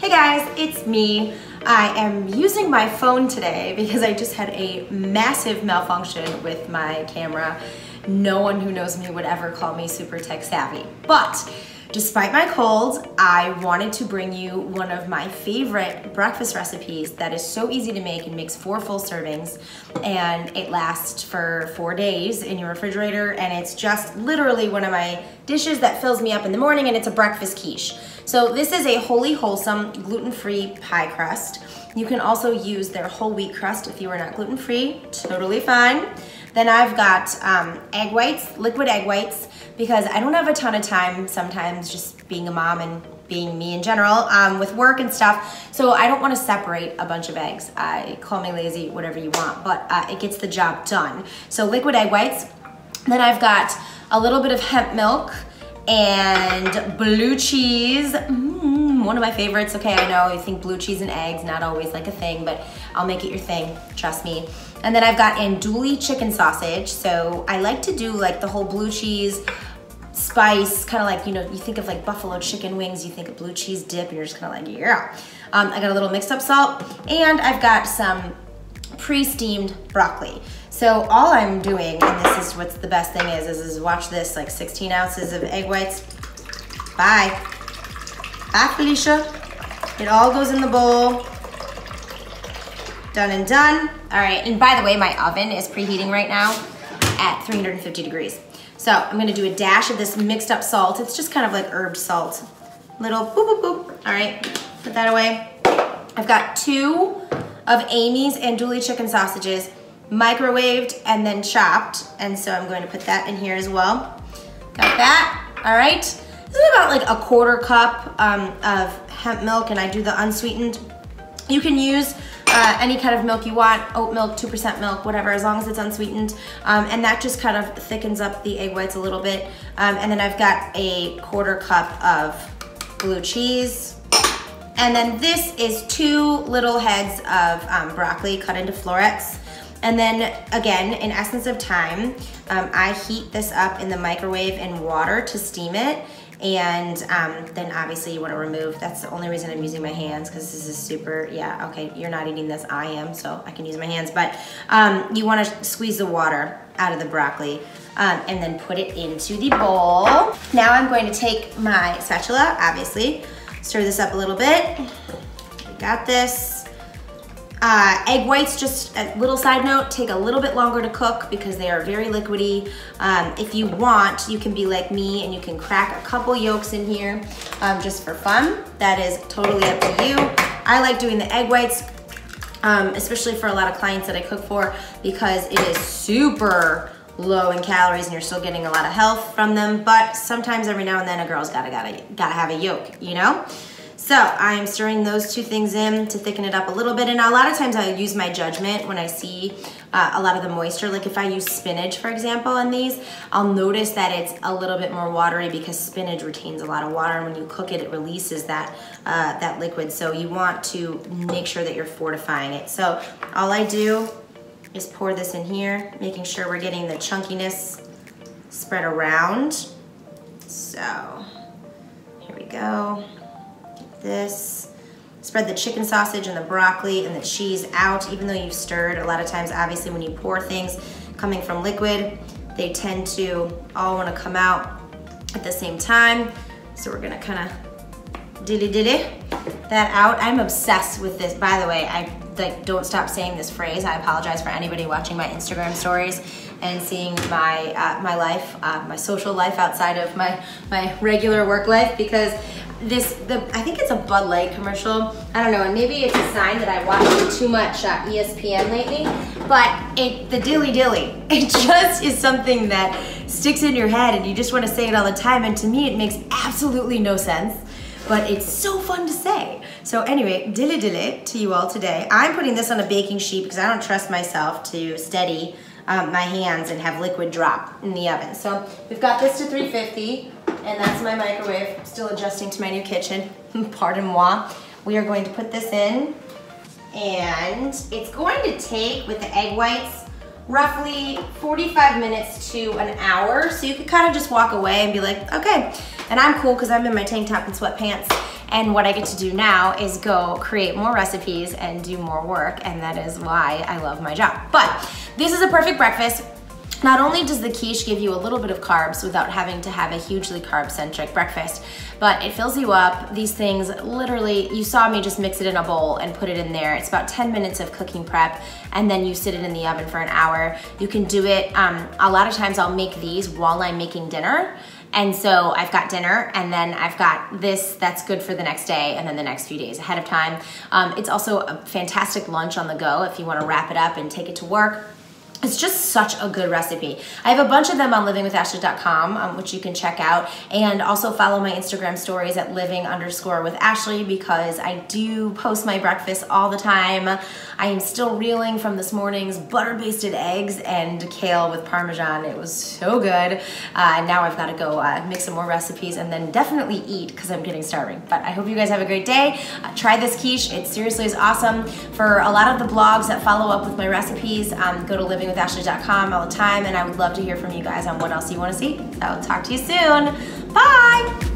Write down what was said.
Hey guys, it's me. I am using my phone today because I just had a massive malfunction with my camera. No one who knows me would ever call me super tech savvy, but despite my cold, I wanted to bring you one of my favorite breakfast recipes that is so easy to make and makes 4 full servings, and it lasts for 4 days in your refrigerator, and it's just literally one of my dishes that fills me up in the morning, and it's a breakfast quiche. So this is a wholly wholesome gluten-free pie crust. You can also use their whole wheat crust if you are not gluten-free, totally fine. Then I've got egg whites, liquid egg whites, because I don't have a ton of time sometimes, just being a mom and being me in general with work and stuff. So I don't want to separate a bunch of eggs. Call me lazy, whatever you want, but it gets the job done. So liquid egg whites. Then I've got a little bit of hemp milk and blue cheese. One of my favorites. Okay, I know you think blue cheese and eggs, not always like a thing, but I'll make it your thing, trust me. And then I've got andouille chicken sausage. So I like to do like the whole blue cheese spice, kind of like, you know, you think of like buffalo chicken wings, you think of blue cheese dip, and you're just kind of like, yeah. I got a little mixed up salt, and I've got some pre-steamed broccoli. So all I'm doing, and this is what's the best thing is watch this, like 16 ounces of egg whites. Bye, Felicia. It all goes in the bowl. Done and done. All right, and by the way, my oven is preheating right now at 350 degrees. So I'm gonna do a dash of this mixed up salt. It's just kind of like herb salt. Little boop, boop, boop. All right, put that away. I've got 2 of Amy's andouille chicken sausages, microwaved and then chopped. And so I'm going to put that in here as well. Got that, all right. This is about like a 1/4 cup of hemp milk, and I do the unsweetened. You can use any kind of milk you want, oat milk, 2% milk, whatever, as long as it's unsweetened. And that just kind of thickens up the egg whites a little bit. And then I've got a 1/4 cup of blue cheese. And then this is 2 little heads of broccoli cut into florets. And then again, in essence of time, I heat this up in the microwave in water to steam it. And then obviously you want to remove, that's the only reason I'm using my hands, because this is super, yeah, okay, you're not eating this, I am, so I can use my hands, but you want to squeeze the water out of the broccoli and then put it into the bowl. Now I'm going to take my spatula, obviously, stir this up a little bit. We got this. Egg whites, just a little side note, take a little bit longer to cook because they are very liquidy. If you want, you can be like me and you can crack a couple yolks in here just for fun. That is totally up to you. I like doing the egg whites, especially for a lot of clients that I cook for, because it is super low in calories and you're still getting a lot of health from them. But sometimes every now and then a girl's gotta have a yolk, you know? So I'm stirring those 2 things in to thicken it up a little bit. And a lot of times I use my judgment when I see a lot of the moisture. Like if I use spinach, for example, in these, I'll notice that it's a little bit more watery because spinach retains a lot of water. And when you cook it, it releases that, that liquid. So you want to make sure that you're fortifying it. So all I do is pour this in here, making sure we're getting the chunkiness spread around. So here we go. This. Spread the chicken sausage and the broccoli and the cheese out, even though you've stirred. A lot of times, obviously, when you pour things coming from liquid, they tend to all want to come out at the same time. So we're gonna kind of dilly that out. I'm obsessed with this. By the way, I don't stop saying this phrase. I apologize for anybody watching my Instagram stories and seeing my my life, my social life outside of my regular work life, because I think it's a Bud Light commercial. I don't know, and maybe it's a sign that I watched too much ESPN lately, but the dilly, it just is something that sticks in your head and you just want to say it all the time, and to me it makes absolutely no sense, but it's so fun to say. So anyway, dilly to you all today. I'm putting this on a baking sheet because I don't trust myself to steady my hands and have liquid drop in the oven. So we've got this to 350. And that's my microwave, still adjusting to my new kitchen, pardon moi. We are going to put this in, and it's going to take, with the egg whites, roughly 45 minutes to an hour. So you could kind of just walk away and be like, okay. And I'm cool because I'm in my tank top and sweatpants, And what I get to do now is go create more recipes and do more work, and that is why I love my job. But this is a perfect breakfast. Not only does the quiche give you a little bit of carbs without having to have a hugely carb-centric breakfast, but it fills you up. These things, literally, you saw me just mix it in a bowl and put it in there. It's about 10 minutes of cooking prep, and then you sit it in the oven for an hour. You can do it, a lot of times I'll make these while I'm making dinner. And so I've got dinner, and then I've got this that's good for the next day and then the next few days ahead of time. It's also a fantastic lunch on the go if you want to wrap it up and take it to work. It's just such a good recipe. I have a bunch of them on livingwithashley.com, which you can check out, and also follow my Instagram stories at living_with_Ashley, because I do post my breakfast all the time. I am still reeling from this morning's butter-basted eggs and kale with Parmesan. It was so good. Now I've got to go make some more recipes and then definitely eat because I'm getting starving. But I hope you guys have a great day. Try this quiche. It seriously is awesome. For a lot of the blogs that follow up with my recipes, go to livingwithashley.com all the time, and I would love to hear from you guys on what else you want to see. So I'll talk to you soon. Bye!